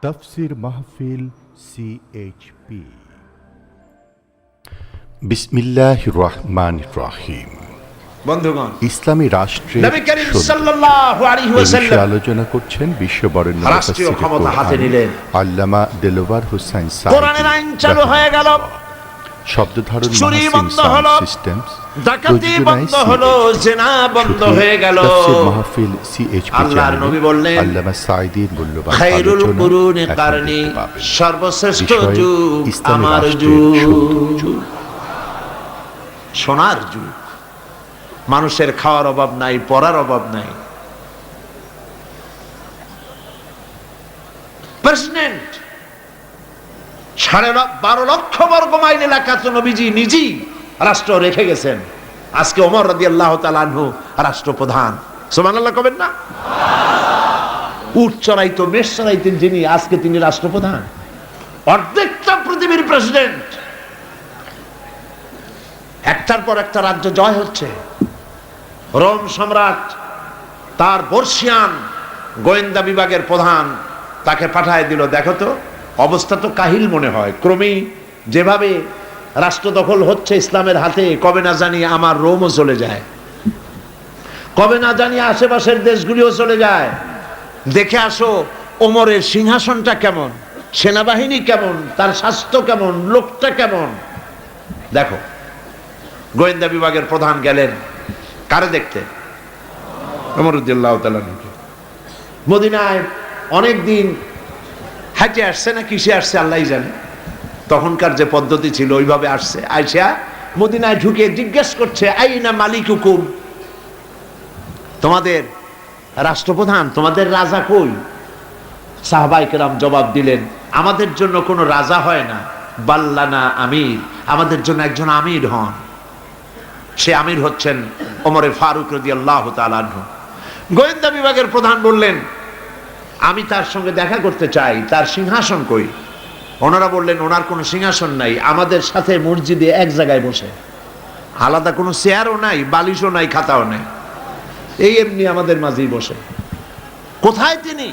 তাফসীর মাহফিল CHP। বিসমিল্লাহির রহমানির রহিম। বন্ধুগণ, ইসলামী রাষ্ট্রের নবী করিম সাল্লাল্লাহু আলাইহি ওয়াসাল্লাম আলোচনা করছেন বিশ্ববরেণ্য রাষ্ট্রীয় ক্ষমতা হাতে নিলেন। আল্লামা দেলোয়ার হোসেন সাঈদী। কোরআনের আইন চালু হয়ে গেল, শব্দ ধারণ চুরি বন্ধ হলো, ডাকাতি বন্ধ হলো, জিনা বন্ধ হয়ে গেল। তাফসীর মাহফিল CHP আল্লাহর নবী বললেন, আল্লামা সাঈদীর মূল্যবান খায়রুল কুরুনি কারনি, সর্বশ্রেষ্ঠ যুগ আমার যুগ, সোনার যুগ। মানুষের খাওয়ার অভাব নাই, পড়ার অভাব নাই। প্রেসিডেন্ট 12.5 লক্ষ বর্গ মাইল এলাকা তো নবীজি নিজেই রাষ্ট্র রেখে গেছেন। আজকে ওমর রাদিয়াল্লাহু তাআলা আনহু রাষ্ট্রপ্রধান। সুবহানাল্লাহ কবেন না? উট চড়াইতো, মেষ চড়াইতেন যিনি, আজকে তিনি রাষ্ট্রপ্রধান। অর্ধেকটা পৃথিবীর প্রেসিডেন্ট। একটার পর একটা রাজ্য জয় হচ্ছে। রোম সম্রাট তার বর্ষিয়ান গোয়েন্দা বিভাগের প্রধান তাকে পাঠায় দিল, দেখো তো অবস্থা তো কাহিল মনে হয়, ক্রমেই যেভাবে রাষ্ট্র দখল হচ্ছে ইসলামের হাতে, কবে না জানি আমার রোমও চলে যায়, কবে না জানি আশেপাশের দেশগুলিও চলে যায়। দেখে আসো ওমরের সিংহাসনটা কেমন, সেনাবাহিনী কেমন, তার স্বাস্থ্য কেমন, লোকটা কেমন। দেখো, গোয়েন্দা বিভাগের প্রধান গেলেন কারে দেখতে? ওমর রাদিয়াল্লাহু তাআলা মদিনায় অনেকদিন হাঁটে আসছে না কিসে আসছে আল্লাহই জানে। তখনকার যে পদ্ধতি ছিল ওইভাবে আসছে। আইসা মদিনায় ঢুকে জিজ্ঞেস করছে, আইনা মালিকুকুম, তোমাদের রাষ্ট্রপ্রধান, তোমাদের রাজা কই? সাহাবায়ে কেরাম জবাব দিলেন, আমাদের জন্য কোনো রাজা হয় না, বাল্লানা আমির, আমাদের জন্য একজন আমির হন। সে আমির হচ্ছেন ওমরে ফারুক রাদিয়াল্লাহু তাআলা আনহু। গোয়েন্দা বিভাগের প্রধান বললেন, আমি তার সঙ্গে দেখা করতে চাই, তার সিংহাসন কই? ওনারা বললেন, ওনার কোনো সিংহাসন নাই, আমাদের সাথে মসজিদে এক জায়গায় বসে, আলাদা কোনো চেয়ারও নাই, বালিশও নাই, খাতাও নাই, এই এমনি আমাদের মাঝেই বসে। কোথায় তিনি?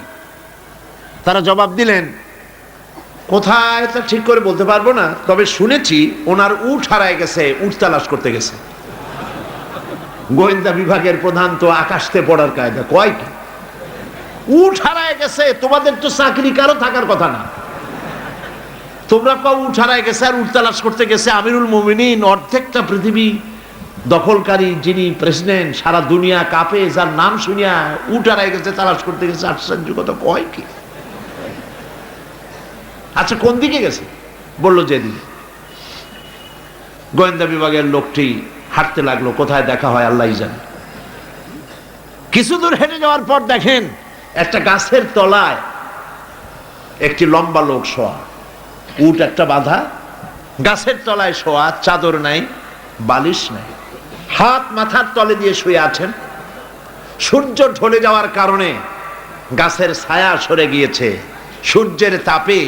তারা জবাব দিলেন, কোথায় তা ঠিক করে বলতে পারবো না, তবে শুনেছি ওনার উট হারায় গেছে, উট তালাশ করতে গেছে। গোয়েন্দা বিভাগের প্রধান তো আকাশতে পড়ার কায়দা, কয় কি উট হারায় গেছে? তোমাদের তো চাকরি কারো থাকার কথা না, তোমরা কও উট হারায় গেছে আর উট তালাশ করতে গেছে। আমিরুল মুমিনিন, অর্ধেকটা পৃথিবী দখলকারী যিনি প্রেসিডেন্ট, সারা দুনিয়া কাঁপে যার নাম শুনিয়া উট হারায় গেছে, তালাশ করতে গেছে, আশ্চর্য কথা, কয় কি? আচ্ছা কোন দিকে গেছে? বললো যেদিকে। গোয়েন্দা বিভাগের লোকটি হাঁটতে লাগলো, কোথায় দেখা হয় আল্লাহই জানে। কিছু দূর হেঁটে যাওয়ার পর দেখেন একটা গাছের তলায় একটি লম্বা লোক শোয়া, উট একটা বাঁধা, গাছের তলায় শোয়া, চাদর নাই, বালিশ নাই, হাত মাথার তলে দিয়ে শুয়ে আছেন। সূর্য ঢলে যাওয়ার কারণে গাছের ছায়া সরে গিয়েছে, সূর্যের তাপে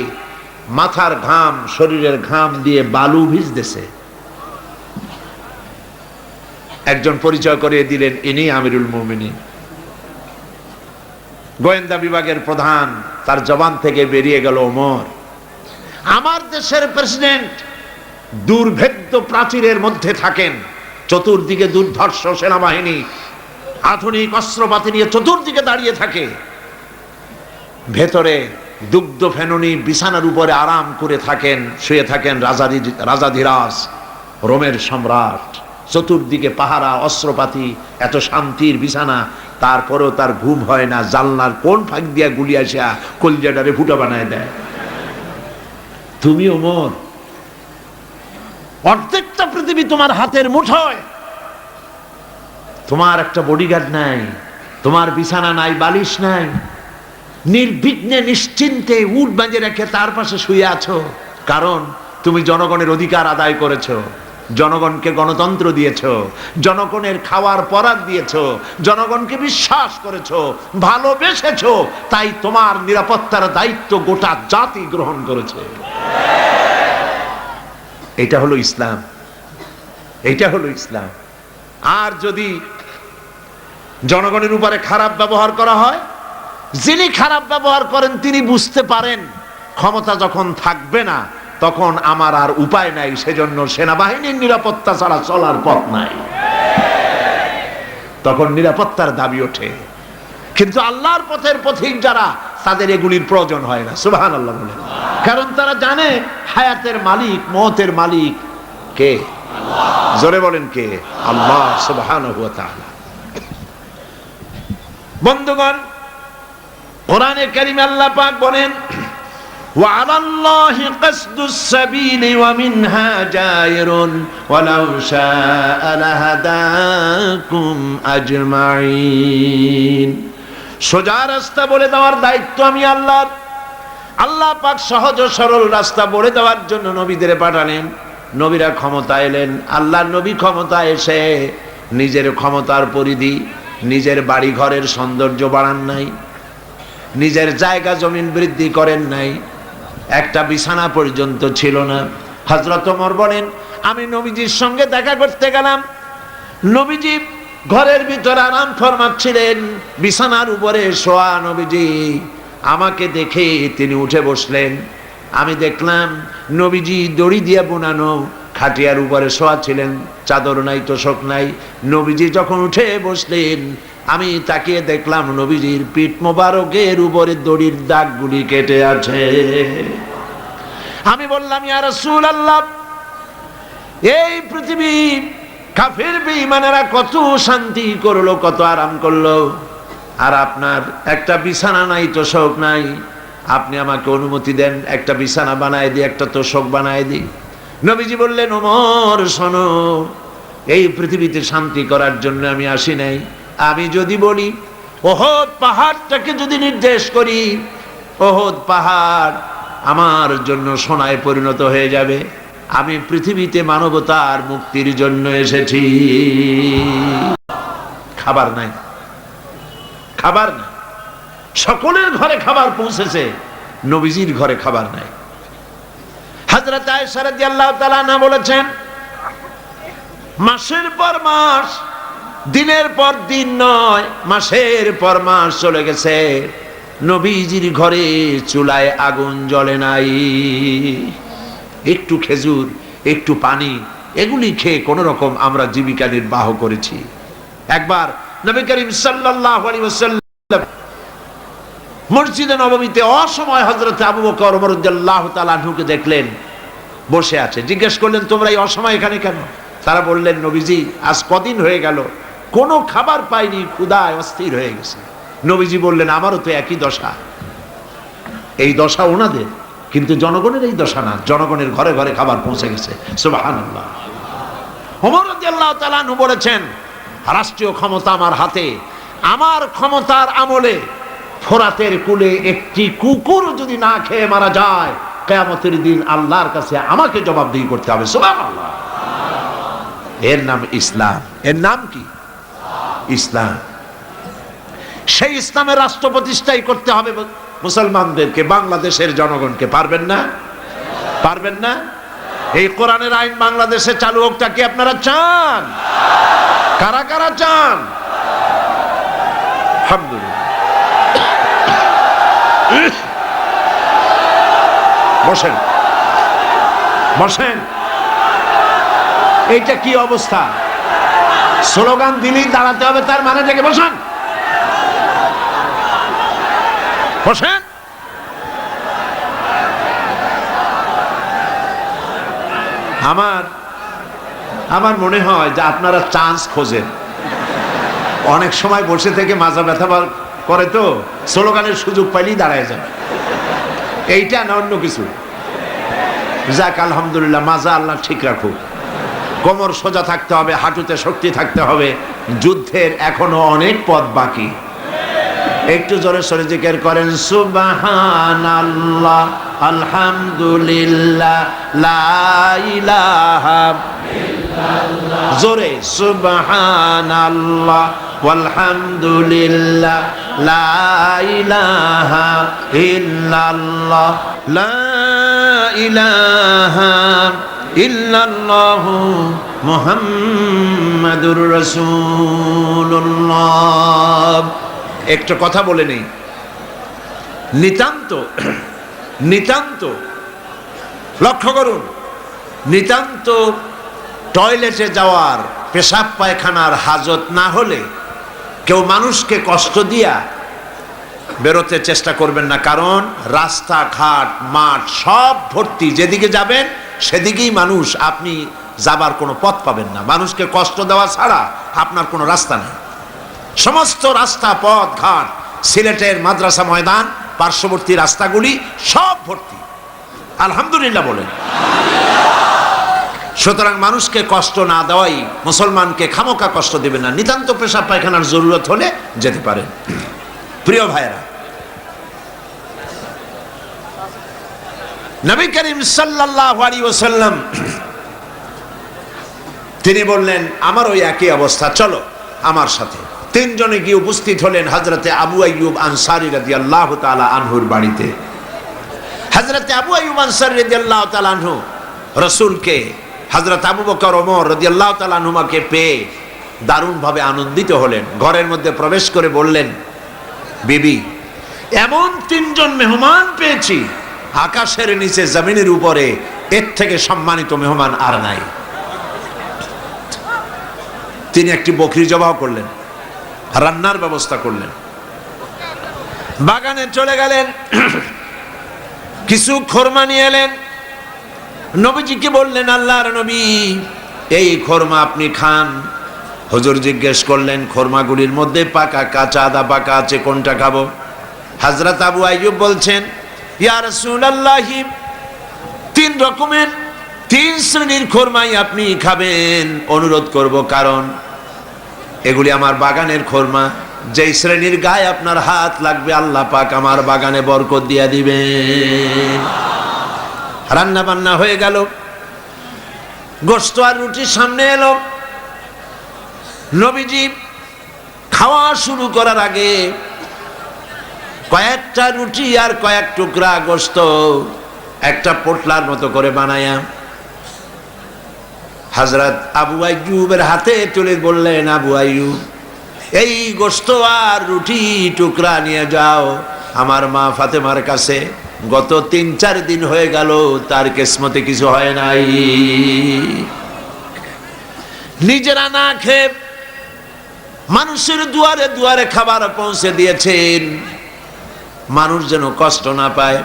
মাথার ঘাম, শরীরের ঘাম দিয়ে বালু ভিজতেছে। একজন পরিচয় করিয়ে দিলেন, ইনি আমিরুল মুমিনিন। গোয়েন্দা বিভাগের প্রধান, তার জবান থেকে বেরিয়ে গেল, ওমর, আমার দেশের প্রেসিডেন্ট দুর্ভেদ্য প্রাচীরের মধ্যে থাকেন, চতুর্দিকে দুর্ধর্ষ সেনাবাহিনী আধুনিক অস্ত্রপাতি নিয়ে চতুর্দিকে দাঁড়িয়ে থাকে, ভেতরে দুগ্ধ ফেননি বিছানার উপরে আরাম করে থাকেন, শুয়ে থাকেন রাজাধিরাজ রোমের সম্রাট, চতুর্দিকে পাহারা, অস্ত্রপাতি, এত শান্তির বিছানা, তারপরেও তার ঘুম হয় না। জানলার কোন ফাঁক দিয়া গুলি আসা কলিজাটারে ফুটা বানায় দেয়। তুমি ওমর, অর্ধেকটা পৃথিবী তোমার হাতের মুঠোয়, তোমার একটা বডিগার্ড নাই, তোমার বিছানা নাই, বালিশ নাই, নির্বিঘ্নে নিশ্চিন্তে উট বাঁধে রেখে তার পাশে শুয়ে আছো, কারণ তুমি জনগণের অধিকার আদায় করেছো, জনগণকে গণতন্ত্র দিয়েছো, জনগণের খাওয়ার পরার দিয়েছো, জনগণকে বিশ্বাস করেছো, ভালোবেসেছো, তাই তোমার নিরাপত্তার দায়িত্ব গোটা জাতি গ্রহণ করেছে। এটা হলো ইসলাম, এটা হলো ইসলাম। আর যদি জনগণের উপরে খারাপ ব্যবহার করা হয়, যিনি খারাপ ব্যবহার করেন তিনি বুঝতে পারেন ক্ষমতা যখন থাকবে না তখন আমার আর উপায় নাই, সেজন্য সেনাবাহিনীর নিরাপত্তা ছাড়া চলার পথ নাই, তখন নিরাপত্তার দাবি ওঠে। কিন্তু আল্লাহর পথের পথিক যারা, তাদের এগুলির প্রয়োজন হয় না। সুবহানাল্লাহ বলেন। কারণ তারা জানে হায়াতের মালিক, মওতের মালিক কে? জোরে বলেন কে? আল্লাহ সুবহানাহু ওয়া তাআলা। বন্ধুগণ, কোরআনে কারীমে আল্লাহ পাক বলেন, ওয়া আলাল্লাহি কাসদুস সাবিলি ওয়া মিনহা জায়রুন ওয়ালাউ শাআ লাহাদাকুম আজমাইন। সোজা রাস্তা বলে দেওয়ার দায়িত্ব আমি আল্লাহর। আল্লাহ পাক সহজ ও সরল রাস্তা বলে দেওয়ার জন্য নবীদের পাঠালেন। নবীরা ক্ষমতা এলেন। আল্লাহর নবী ক্ষমতা এসে নিজের ক্ষমতার পরিধি, নিজের বাড়ি ঘরের সৌন্দর্য বাড়ান নাই, নিজের জায়গা জমিন বৃদ্ধি করেন নাই, একটা বিছানা পর্যন্ত ছিল না। হযরত ওমর বলেন, আমি নবীজির সঙ্গে দেখা করতে গেলাম, নবীজি ঘরের ভিতরে আরাম ফরমাচ্ছিলেন, বিছানার উপরে শোয়া নবীজি। আমাকে দেখে তিনি উঠে বসলেন। আমি দেখলাম নবীজি দড়ি দিয়ে বোনানো খাটিয়ার উপরে শোয়া ছিলেন, চাদর নাই, তোশক নাই। নবীজি যখন উঠে বসলেন, আমি তাকিয়ে দেখলাম নবীজির পিঠ মোবারকের উপরে দড়ির দাগগুলি কেটে আছে। আমি বললাম, ইয়া রাসূলুল্লাহ, এই পৃথিবী কাফের বেঈমানেরা কত শান্তি করলো, কত আরাম করলো, আর আপনার একটা বিছানা নাই, তোশক নাই। আপনি আমাকে অনুমতি দেন, একটা বিছানা বানায় দিই, একটা তোশক বানায় দিই। নবীজি বললেন, ওমর শোনো, এই পৃথিবীতে শান্তি করার জন্য আমি আসি নাই। আমি যদি বলি ওহদ পাহাড়টাকে যদি নির্দেশ করি, ওহদ পাহাড় আমার জন্য সোনায় পরিণত হয়ে যাবে। আমি পৃথিবীতে মানবতার মুক্তির জন্য এসেছি। খাবার নাই, খাবার নাই। সকলের ঘরে খাবার পৌঁছেছে, নবীজির ঘরে খাবার নাই। হযরত আয়েশা রাদিয়াল্লাহু তাআলা আনহা বলেছেন, মাসের পর মাস, দিনের পর দিন নয়, মাসের পর মাস চলে গেছে, নবীজির ঘরে চুলায় আগুন জ্বলে নাই। একটু খেজুর, একটু পানি, এগুলি খেয়ে কোন রকম আমরা জীবিকা নির্বাহ করেছি। একবার নবী করিম সাল্লাল্লাহু আলাইহি ওয়াসাল্লাম মসজিদে নববীতে অসময় হযরত আবু বকর ওমর রাদিয়াল্লাহু তাআলা আনহুকে দেখলেন বসে আছে। জিজ্ঞেস করলেন, তোমরা এই অসময় এখানে কেন? তারা বললেন, নবীজি আজ কদিন হয়ে গেল কোনো খাবার পাইনি, ক্ষুধায় অস্থির হয়ে গেছে। নবীজি বললেন, আমারও তো একই দশা। এই দশা ওনাদের, কিন্তু জনগণের এই দশা না, জনগণের ঘরে ঘরে খাবার পৌঁছে গেছে। সুবহানাল্লাহ। ওমর রাদিয়াল্লাহু তাআলা আনহু বলেছেন, রাষ্ট্রীয় ক্ষমতা আমার হাতে, আমার ক্ষমতার আমলে ফোরাতের কূলে একটি কুকুর যদি না খেয়ে মারা যায়, কিয়ামতের দিন আল্লাহর কাছে আমাকে জবাবদিহি করতে হবে। সুবহানাল্লাহ। এর নাম ইসলাম। এর নাম কি? ইসলাম। সেই ইসলামের রাষ্ট্র প্রতিষ্ঠাই করতে হবে মুসলমানদেরকে, বাংলাদেশের জনগণকে। পারবেন না? পারবেন না? এই কোরআনের আইন বাংলাদেশে চালু হোক, তা কি আপনারা চান? কারা কারা চান? আলহামদুলিল্লাহ। বসেন, বসেন। এইটা কি অবস্থা? স্লোগান দিলেই দাঁড়াতে হবে, তার মানে থেকে বসেন, বসেন। আমার মনে হয় যে আপনারা চান্স খোঁজেন। অনেক সময় বসে থেকে মাজা ব্যথা করে, তো স্লোগানের সুযোগ পাইলেই দাঁড়ায় যাবে। এইটা না অন্য কিছু। যাক, আলহামদুলিল্লাহ, মাজা আল্লাহ ঠিক রাখুক। কোমর সোজা থাকতে হবে, হাঁটুতে শক্তি থাকতে হবে। যুদ্ধের এখনো অনেক পথ বাকি। একটু জোরে সরে জিকির করেন, সুবহানাল্লাহ, আলহামদুলিল্লাহ, লা ইলাহা ইল্লাল্লাহ। জোরে, সুবহানাল্লাহ ওয়ালহামদুলিল্লাহ, লা ইলাহা ইল্লাল্লাহ, লা ইলাহা ইল্লাল্লাহু মুহাম্মাদুর রাসূলুল্লাহ। একটা কথা বলে নেই, নিতান্ত নিতান্ত লক্ষ্য করুন, নিতান্ত টয়লেটে যাওয়ার, পেশাব পায়খানার হাজত না হলে কেউ মানুষকে কষ্ট দিয়া বেরোতে চেষ্টা করবেন না। কারণ রাস্তাঘাট মাঠ সব ভর্তি, যেদিকে যাবেন সেদিকেই মানুষ, আপনি যাবার কোনো পথ পাবেন না। মানুষকে কষ্ট দেওয়া ছাড়া আপনার কোনো রাস্তা নেই। সমস্ত রাস্তা পথ ঘাট, সিলেটের মাদ্রাসা ময়দান পার্শ্ববর্তী রাস্তাগুলি সব ভর্তি, আলহামদুলিল্লাহ বলেন। সুতরাং মানুষকে কষ্ট না দেওয়াই, মুসলমানকে খামোকা কষ্ট দেবে না। নিতান্ত পেশাব পায়খানার জরুরত হলে যেতে পারেন। প্রিয় ভাইরা, নবী করিম সাল্লাল্লাহু আলাইহি ওয়াসাল্লাম তিনি বললেন, আমার ওই একই অবস্থা, চলো আমার সাথে। তিনজনে গিয়ে উপস্থিত হলেন হযরতে আবু আইয়ুব আনসারী রাদিয়াল্লাহু তাআলা আনহুর বাড়িতে। হযরতে আবু আইয়ুব আনসারী রাদিয়াল্লাহু তাআলা আনহু রাসূলকে, হযরত আবু বকর ওমর রাদিয়াল্লাহু তাআলা আনহুমাকে পেয়ে দারুণভাবে আনন্দিত হলেন। ঘরের মধ্যে প্রবেশ করে বললেন, বিবি, এমন তিনজন মেহমান পেয়েছি, আকাশের নিচে জমিনের উপরে এর থেকে সম্মানিত মেহমান আর নাই। তিনি একটি বকরি জবাহ করলেন, রান্নার ব্যবস্থা করলেন, বাগানে চলে গেলেন, কিছু খোরমা নিয়ে এলেন। নবীজিকে বললেন, আল্লাহর নবী, এই খোরমা আপনি খান। হুজুর জিজ্ঞেস করলেন, খোরমাগুলির মধ্যে পাকা কাঁচা আদা পাকা আছে, কোনটা খাবো? হযরত আবু আইয়ুব বলছেন, ইয়া রাসূলুল্লাহ, তিন রকমের, তিন শ্রেণীর খোরমাই আপনি খাবেন, অনুরোধ করব, কারণ এগুলি আমার বাগানের খোরমা। যেই শ্রেণীর গায়ে আপনার হাত লাগবে আল্লাহ পাক আমার বাগানে বরকত দিয়া দিবেন। রান্না বান্না হয়ে গেল, গোশত আর রুটি সামনে এলো। নবীজি খাওয়া শুরু করার আগে কয়েকটা রুটি আর কয়েক টুকরা গোশত একটা পোটলার মতো করে বানায়া হযরত আবু আইয়ুবের হাতে তুলে বললেন, আবু আইয়ুব, এই গোশত আর রুটি টুকরা নিয়ে যাও আমার মা ফাতেমার কাছে। গত ৩-৪ দিন হয়ে গেল তার কিসমতে কিছু হয় নাই। নিজেরা না খেয়ে মানুষের দুয়ারে দুয়ারে খাবার পৌঁছে দিয়েছেন, মানুষ যেন কষ্ট না পায়,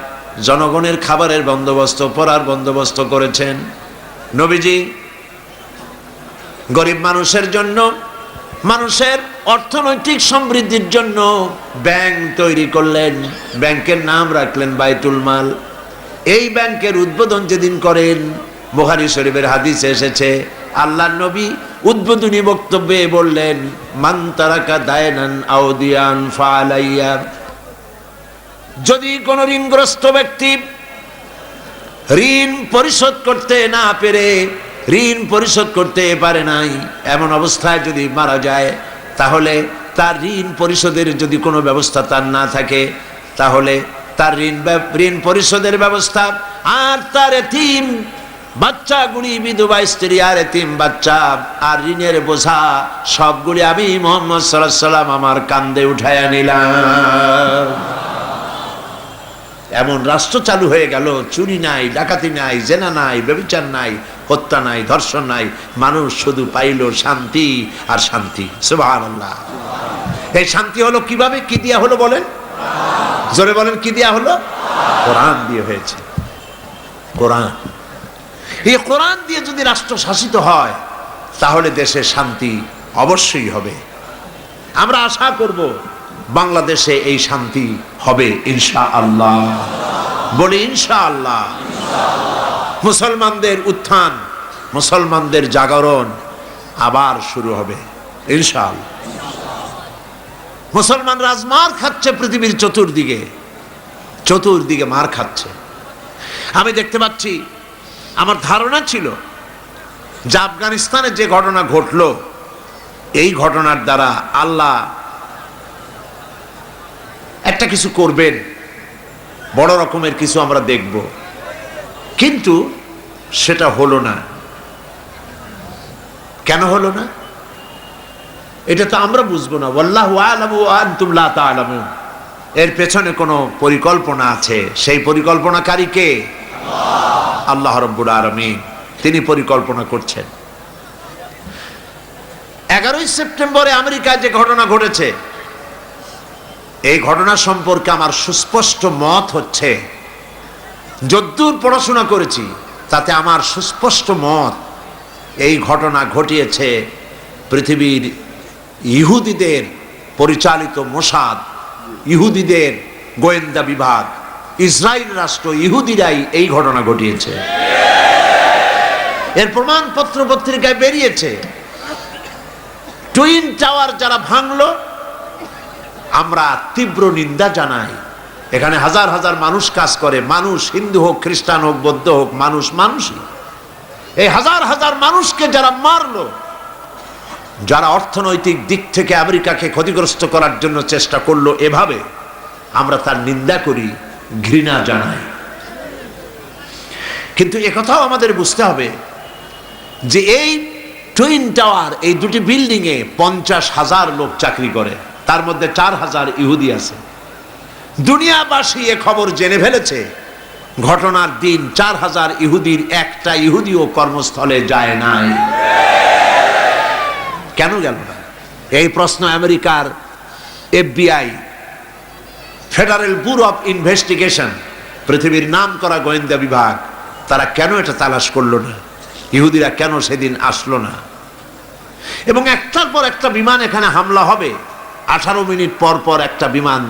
জনগণের খাবারের বন্দোবস্ত, পড়ার বন্দোবস্ত করেছেন। নবীজি গরিব মানুষের জন্য, মানুষের অর্থনৈতিক সমৃদ্ধির জন্য ব্যাংক তৈরি করলেন। ব্যাংকের নাম রাখলেন বাইতুল মাল। এই ব্যাংকের উদ্বোধন যেদিন করেন, বুখারী শরীফের হাদিসে এসেছে, আল্লাহর নবী উদ্বোধনী বক্তব্যে বললেন, মান তারাকা দায়নান আও দিয়ান ফালাইয়া, যদি কোন ঋণগ্রস্ত ব্যক্তি ঋণ পরিশোধ করতে না পেরে, ঋণ পরিশোধ করতে পারে নাই, এমন অবস্থায় যদি মারা যায়, তাহলে তার ঋণ পরিশোধের যদি কোনো ব্যবস্থা তার না থাকে, তাহলে তার ঋণ পরিশোধের ব্যবস্থা, আর তার এতিম বাচ্চাগুলি, বিধবা স্ত্রী আর এতিম বাচ্চা আর ঋণের বোঝা সবগুলি আমি মুহাম্মদ সাল্লাল্লাহু আলাইহি ওয়াসাল্লাম আমার কাঁধে উঠাইয়া নিলাম। এমন রাষ্ট্র চালু হয়ে গেল, চুরি নাই, ডাকাতি নাই, জেনা নাই, ব্যভিচার নাই, হত্যা নাই, ধর্ষণ নাই, মানুষ শুধু পাইল শান্তি আর শান্তি। সুবহানাল্লাহ। এই শান্তি হলো কিভাবে, কি দিয়া হলো বলেন? জোরে বলেন, কি দিয়া হলো? কোরআন দিয়ে হয়েছে। কোরআন, এই কোরআন দিয়ে যদি রাষ্ট্র শাসিত হয় তাহলে দেশে শান্তি অবশ্যই হবে। আমরা আশা করব বাংলাদেশে এই শান্তি হবে ইনশাআল্লাহ। বলি ইনশাআল্লাহ। মুসলমানদের উত্থান, মুসলমানদের জাগরণ আবার শুরু হবে ইনশাআল্লাহ। মুসলমান রাজমার খাচ্ছে পৃথিবীর চতুর্দিকে, চতুর্দিকে মার খাচ্ছে। আমি দেখতে পাচ্ছি, আমার ধারণা ছিল যে আফগানিস্তানে যে ঘটনা ঘটলো, এই ঘটনার দ্বারা আল্লাহ একটা কিছু করবেন, বড় রকমের কিছু আমরা দেখব, কিন্তু সেটা হলো না। কেন হলো না এটা তো আমরা বুঝবো না। ওয়াল্লাহু আ'লামু ওয়া আনতুম লা তা'লামুন। এর পেছনে কোনো পরিকল্পনা আছে। সেই পরিকল্পনাকারী কে? আল্লাহ রাব্বুল আলামিন। তিনি পরিকল্পনা করছেন। 11ই সেপ্টেম্বরে আমেরিকায় যে ঘটনা ঘটেছে, এই ঘটনা সম্পর্কে আমার সুস্পষ্ট মত হচ্ছে, যদ্দূর পড়াশোনা করেছি তাতে আমার সুস্পষ্ট মত, এই ঘটনা ঘটিয়েছে পৃথিবীর ইহুদিদের পরিচালিত মোসাদ, ইহুদিদের গোয়েন্দা বিভাগ, ইসরায়েল রাষ্ট্র, ইহুদিরাই এই ঘটনা ঘটিয়েছে। এর প্রমাণ পত্র পত্রিকায় বেরিয়েছে। টুইন টাওয়ার যারা ভাঙলো, আমরা তীব্র নিন্দা জানাই। এখানে হাজার হাজার মানুষ কাজ করে, মানুষ হিন্দু হোক, খ্রিস্টান হোক, বৌদ্ধ হোক, মানুষ মানুষই। এই হাজার হাজার মানুষকে যারা মারলো, যারা অর্থনৈতিক দিক থেকে আমেরিকাকে ক্ষতিগ্রস্ত করার জন্য চেষ্টা করলো, এভাবে আমরা তার নিন্দা করি, ঘৃণা জানাই। কিন্তু একথাও আমাদের বুঝতে হবে যে এই টুইন টাওয়ার, এই দুটি বিল্ডিং এ 50,000 লোক চাকরি করে, তার মধ্যে 4,000 ইহুদি আছে। দুনিয়াবাসী এ খবর জেনে ফেলেছে। ঘটনার দিন 4,000 ইহুদির একটা ইহুদিও কর্মস্থলে যায় নাই। কেন গেল না? এই প্রশ্ন আমেরিকার FBI, federal bureau of investigation, পৃথিবীর নাম করা গোয়েন্দা বিভাগ, তারা কেন এটা তালাশ করলো না? ইহুদিরা কেন সেদিন আসলো না? এবং একটার পর একটা বিমান এখানে হামলা হবে। 18 মিনিট পর পর একটা বিমান,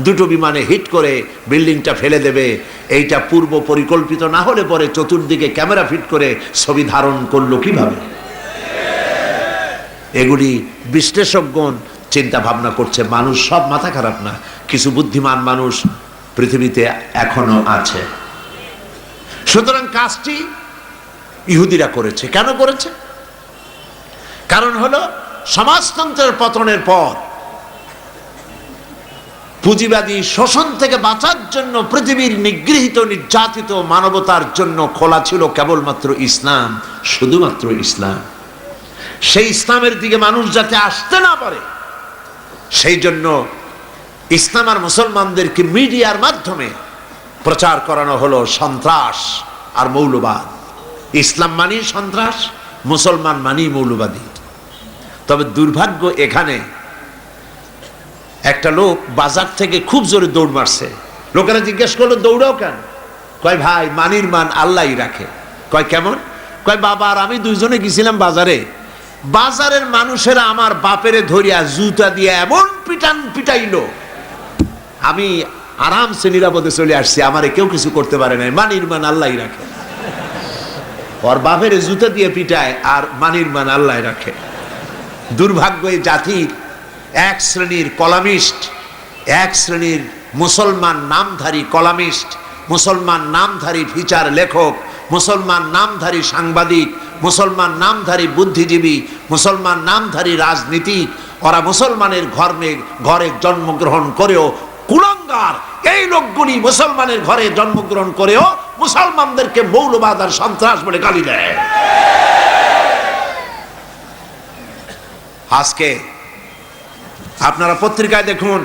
দুটো বিমানে হিট করে বিল্ডিংটা ফেলে দেবে। এইটা পূর্ব পরিকল্পিত না হলে পরে চতুর্দিকে ক্যামেরা ফিট করে ছবি ধারণ করলো কিভাবে? এগুলি বিশ্লেষকগণ চিন্তা ভাবনা করছে। মানুষ সব মাথা খারাপ না, কিছু বুদ্ধিমান মানুষ পৃথিবীতে এখনো আছে। সুতরাং কাজটি ইহুদিরা করেছে। কেন করেছে? কারণ হলো সমাজতন্ত্রের পতনের পর পুঁজিবাদী শোষণ থেকে বাঁচার জন্য পৃথিবীর নিগৃহীত নির্যাতিত মানবতার জন্য খোলা ছিল কেবলমাত্র ইসলাম, শুধুমাত্র ইসলাম। সেই ইসলামের দিকে মানুষ যাতে আসতে না পারে, সেই জন্য ইসলাম আর মুসলমানদেরকে মিডিয়ার মাধ্যমে প্রচার করানো হলো সন্ত্রাস আর মৌলবাদ। ইসলাম মানি সন্ত্রাস, মুসলমান মানি মৌলবাদী। তবে দুর্ভাগ্য, এখানে একটা লোক বাজার থেকে খুব জোরে দৌড় মারছে। লোকেরা জিজ্ঞেস করলো, দৌড়াও কেন? কয় ভাই, মানির মান আল্লাহই রাখে। কয় কেমন? কয় বাবা আর আমি দুইজনে গেছিলাম বাজারে, বাজারের মানুষেরা আমার বাপেরে ধরিয়া জুতা দিয়ে এমন পিটাইলো, আমি আরামসে নিরাপদে চলে আসছি, আমারে কেউ কিছু করতে পারে নাই। মানির মান আল্লাহই রাখে। ওর বাপের জুতা দিয়ে পিটায় আর মানির মান আল্লাহ রাখে। দুর্ভাগ্য এই জাতির। এক শ্রেণীর কলামিস্ট, এক শ্রেণীর মুসলমান নামধারী কলামিস্ট, মুসলমান নামধারী ফিচার লেখক, মুসলমান নামধারী সাংবাদিক, মুসলমান নামধারী বুদ্ধিজীবী, মুসলমান নামধারী রাজনীতিক, ওরা মুসলমানের ঘরে জন্মগ্রহণ করেও কুলাঙ্গার। এই লোকগুলি মুসলমানের ঘরে জন্মগ্রহণ করেও মুসলমানদেরকে মৌলবাদ আর সন্ত্রাস বলে গালি দেয়। আজকে আপনারা পত্রিকায় দেখুন,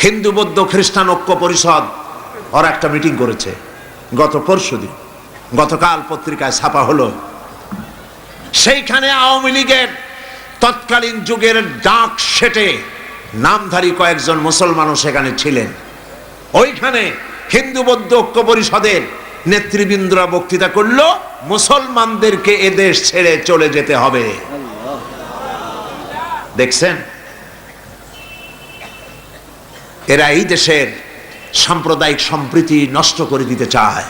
হিন্দু বৌদ্ধ খ্রিস্টান ঐক্য পরিষদ ওরা একটা মিটিং করেছে গত পরশুদিন, গতকাল পত্রিকায় ছাপা হলো। সেইখানে আওয়ামী লীগের তৎকালীন যুগের ডাক সেটে নামধারী কয়েকজন মুসলমানও সেখানে ছিলেন। ওইখানে হিন্দু বৌদ্ধ ঐক্য পরিষদের নেতৃবৃন্দরা বক্তৃতা করলো, মুসলমানদেরকে এদেশ ছেড়ে চলে যেতে হবে। দেখছেন, এরা এই দেশের সাম্প্রদায়িক সম্প্রীতি নষ্ট করে দিতে চায়।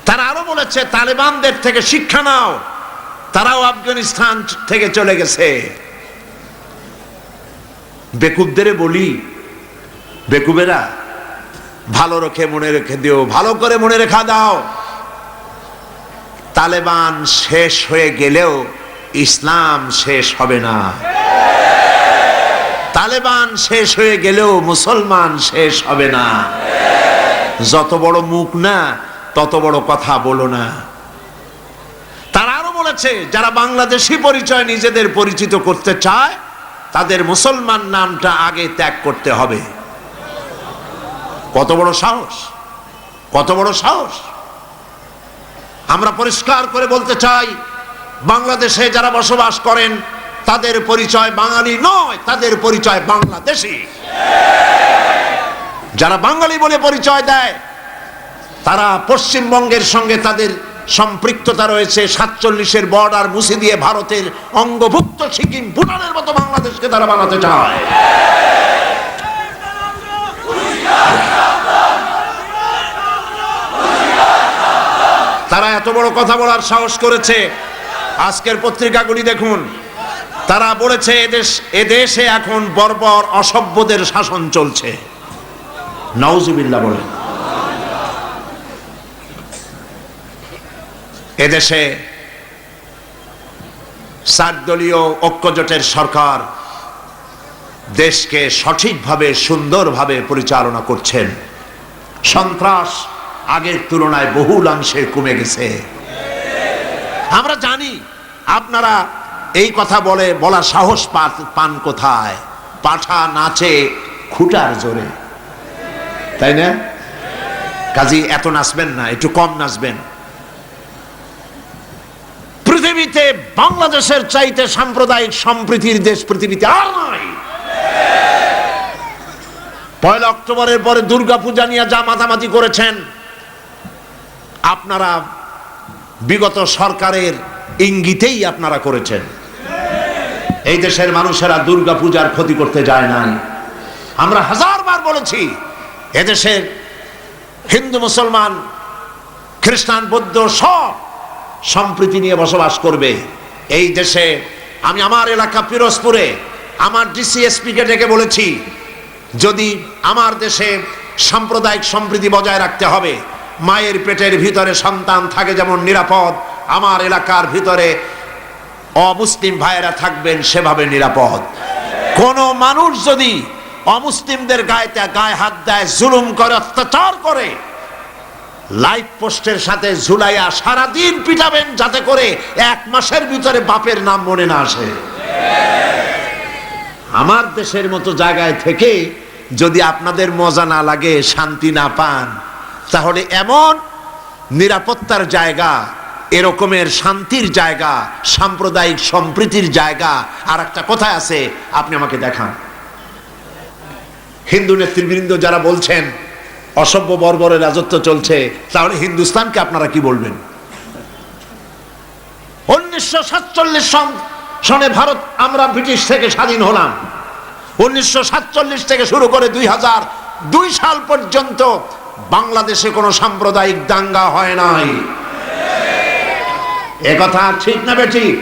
তারা আরো বলেছে, তালেবানদের থেকে শিক্ষা নাও, তারাও আফগানিস্তান থেকে চলে গেছে। বেকুবদের বলি, বেকুবেরা ভালো রেখে মনে রেখে দিও, ভালো করে মনে রেখা দাও, তালেবান শেষ হয়ে গেলেও ইসলাম শেষ হবে না। তালেবান শেষ হয়ে গেলেও মুসলমান শেষ হবে না। যত বড় মুখ না, তত বড় কথা বলো না। তারা আরো বলেছে, যারা বাংলাদেশি পরিচয় নিজেদের পরিচিত করতে চায়, তাদের মুসলমান নামটা আগে ত্যাগ করতে হবে। কত বড় সাহস, কত বড় সাহস! আমরা পরিষ্কার করে বলতে চাই, বাংলাদেশে যারা বসবাস করেন তাদের পরিচয় বাঙালি নয়, তাদের পরিচয় বাংলাদেশী। যারা বাঙালি বলে পরিচয় দেয় তারা পশ্চিমবঙ্গের সঙ্গে তাদের সম্পৃক্ততা রয়েছে। 47-এর বর্ডার মুছে দিয়ে ভারতের অঙ্গভুক্ত সিকিম, ভুটানের মতো বাংলাদেশকে তারা বানাতে চায়। তারা এত বড় কথা বলার সাহস করেছে। আজকের পত্রিকাগুলি দেখুন, তারা বলেছে এদেশে এখন বর্বর অসভ্যদের শাসন চলছে। নাউজুবিল্লাহ বলে। এদেশে 4 দলীয় ঐক্যজোটের সরকার দেশকে সঠিকভাবে সুন্দরভাবে পরিচালনা করছেন। সন্ত্রাস আগের তুলনায় বহুলাংশে কমে গেছে। আমরা জানি আপনারা এই কথা বলার সাহস পান কোথায়? পাঠা নাচে খুঁটার জোরে, তাই না? কাজী এত নাচবেন না, একটু কম নাচবেন। পৃথিবীতে বাংলাদেশের চাইতে সাম্প্রদায়িক সম্প্রীতির দেশ পৃথিবীতে আর নাই। 1 অক্টোবরের পরে দুর্গাপূজা নিয়ে যা মাতামাতি করেছেন আপনারা, বিগত সরকারের ইঙ্গিতেই আপনারা করেছেন। এই দেশের মানুষেরা দুর্গাপূজার ক্ষতি করতে যায় নাই। আমরা 1000 বার বলেছি, এদেশের হিন্দু, মুসলমান, খ্রিস্টান, বৌদ্ধ সব সম্প্রীতি নিয়ে বসবাস করবে এই দেশে। আমি আমার এলাকা পিরোজপুরে আমার ডিসিএসপি কে ডেকে বলেছি, যদি আমার দেশে সাম্প্রদায়িক সম্প্রীতি বজায় রাখতে হবে, মায়ের পেটের ভিতরে সন্তান থাকে যেমন নিরাপদ, আমার এলাকার ভিতরে অমুসলিম ভাইয়েরা থাকবেন সেভাবে নিরাপদ। কোন মানুষ যদি অমুসলিমদের গায়ে হাত দেয়, জুলুম করে, অত্যাচার করে, লাইট পোস্টের সাথে ঝুলাইয়া সারাদিন পিটাবেন, যাতে করে 1 মাসের ভিতরে বাপের নাম মনে না আসে। আমার দেশের মতো জায়গায় থেকে যদি আপনাদের মজা না লাগে, শান্তি না পান, তাহলে এমন নিরাপত্তার জায়গা, এরকমের শান্তির জায়গা, সাম্প্রদায়িক সম্প্রীতির জায়গা আর একটা কোথায় আছে আপনি আমাকে দেখান। হিন্দু নেতৃবৃন্দ যারা বলছেন অসভ্য বর্বরের রাজত্ব চলছে, তাহলে হিন্দুস্তানকে আপনারা কি বলবেন? 1947 সনে ভারত, আমরা ব্রিটিশ থেকে স্বাধীন হলাম। 1947 থেকে শুরু করে 2002 সাল পর্যন্ত বাংলাদেশে কোনো সাম্প্রদায়িক দাঙ্গা হয় নাই। একথা ঠিক না বেঠিক?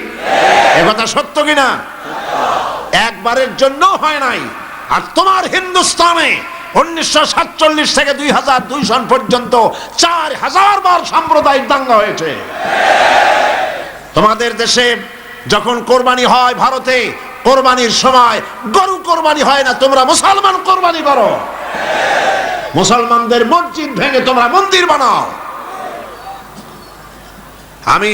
একথা সত্য কিনা? একবারের জন্য হয় নাই। আর তোমার হিন্দুস্তানে 1947 থেকে 2002 সন পর্যন্ত 4000 বার সাম্প্রদায়িক দাঙ্গা হয়েছে। তোমাদের দেশে যখন কোরবানি হয় ভারতে, কোরবানির সময় গরু কোরবানি হয় না, তোমরা মুসলমান কোরবানি করো। মুসলমানদের মসজিদ ভেঙে তোমরা মন্দির বানাও। আমি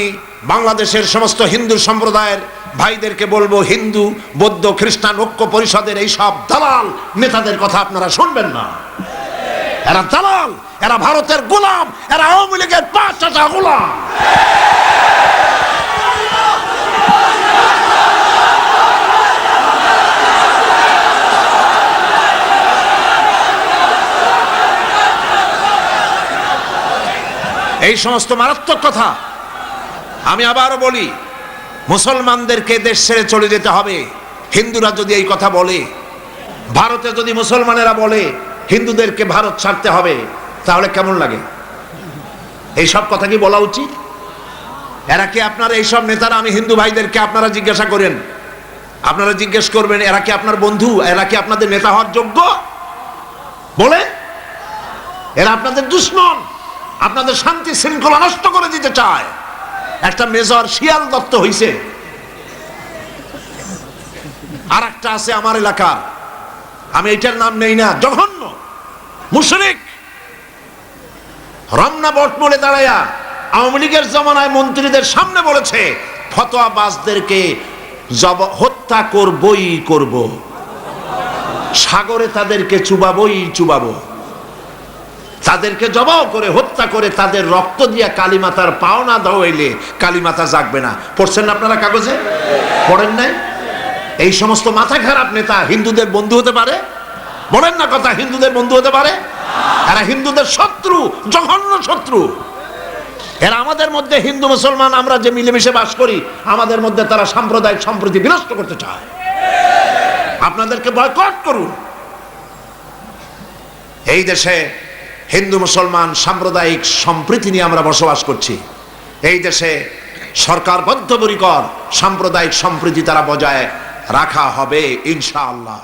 বাংলাদেশের সমস্ত হিন্দু সম্প্রদায়ের ভাইদেরকে বলবো, হিন্দু, বৌদ্ধ, খ্রিস্টান ঐক্য পরিষদের এই সব দালাল নেতাদের কথা আপনারা শুনবেন না। এরা দালাল, এরা ভারতের গোলাম, এরা আওয়ামী লীগের 5 গোলাম। এই সমস্ত মারাত্মক কথা আমি আবারও বলি, মুসলমানদেরকে দেশ ছেড়ে চলে যেতে হবে। হিন্দুরা যদি এই কথা বলে, ভারতে যদি মুসলমানেরা বলে হিন্দুদেরকে ভারত ছাড়তে হবে, তাহলে কেমন লাগে? এই সব কথা কি বলা উচিত? এরা কি আপনার এইসব নেতারা, আমি হিন্দু ভাইদেরকে আপনারা জিজ্ঞাসা করেন, আপনারা জিজ্ঞেস করবেন, এরা কি আপনার বন্ধু? এরা কি আপনাদের নেতা হওয়ার যোগ্য? বলে এরা আপনাদের দুশমন, আপনাদের শান্তি শৃঙ্খলা নষ্ট করে দিতে চায়। একটা মেজর শিয়াল দত্ত হইছে, আর একটা আছে আমার এলাকার, আমি এটার নাম নেই না, জঘন্য মুশরিক, রমনা বটমূলে দাঁড়ায়া আওয়ামী লীগের জমানায় মন্ত্রীদের সামনে বলেছে, ফতোয়াবাজদেরকে হত্যা করবই করব, সাগরে তাদেরকে চুবাবই চুবাবো। তাদেরকে জবাও করে হত্যা করে তাদের রক্ত দিয়া কালীমাতার পাওনা ধোয়াইলে কালীমাতা জাগবে না। পড়ছেন না আপনারা কাগজে? পড়েন নাই? এই সমস্ত মাথা খারাপ নেতা হিন্দুদের বন্ধু হতে পারে? বলেন না কথা, হিন্দুদের বন্ধু হতে পারে? এরা হিন্দুদের শত্রু, জঘন্য শত্রু। এরা আমাদের মধ্যে হিন্দু মুসলমান আমরা যে মিলেমিশে বাস করি, আমাদের মধ্যে তারা সাম্প্রদায়িক সম্প্রীতি বিনষ্ট করতে চায়। আপনাদেরকে বয়কট করুন। এই দেশে হিন্দু মুসলমান সাম্প্রদায়িক সম্প্রীতি নিয়ে আমরা বসবাস করছি। এই দেশে সরকার বদ্ধপরিকর সাম্প্রদায়িক সম্প্রীতি তারা বজায় রাখা হবে ইনশাআল্লাহ।